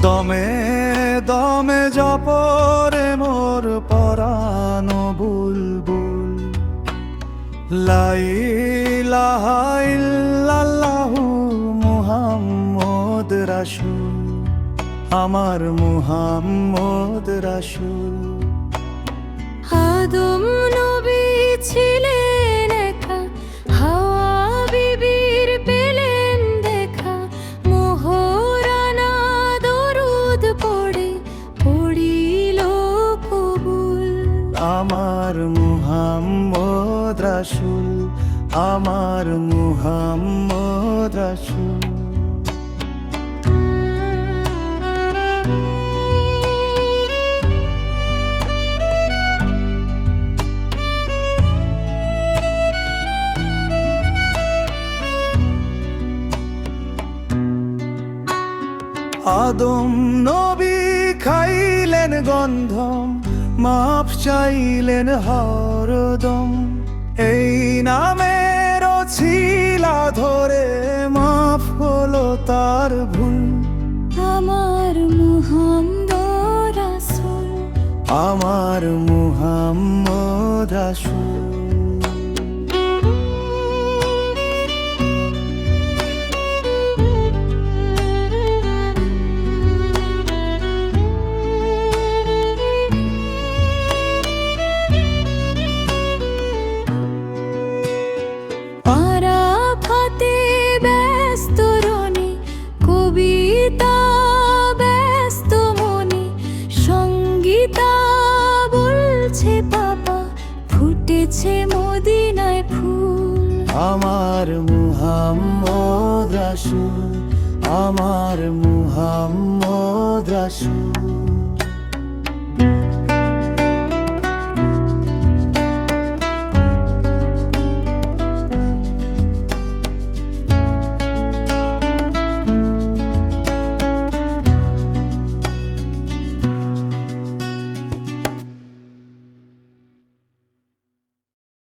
দমে দমে জপরে মোর পরানো বুলবুল লা ইলাহা ইল্লাল্লাহু মুহাম্মদ রাসূল আমার মুহাম্মদ রাসূল। আদম নবী ছিলেন একা, হাওয়া বিবির পেলেন দেখা, মোহরানা দরুদ পড়ে পড়িল কবুল। আমার মুহাম্মদ রাসূল আমার মুহাম্মদ রাসূল। আদম নবী খাইলেন গন্ধম, মাফ চাইলেন হরদম। এই নামের ছিলা ধরে মাফ হলো তার ভুল। আমার মুহাম্মদ রাসূল আমার মুহাম্মদ রাসূল। আরাফাতে ব্যস্ত রনে, কবিতা ব্যস্ত মনে, সঙ্গীতা বলছে পাপা ফুটেছে মদিনায় ফুল। আমার মুহাম্মদ রাসূল আমার মুহাম্মদ রাসূল।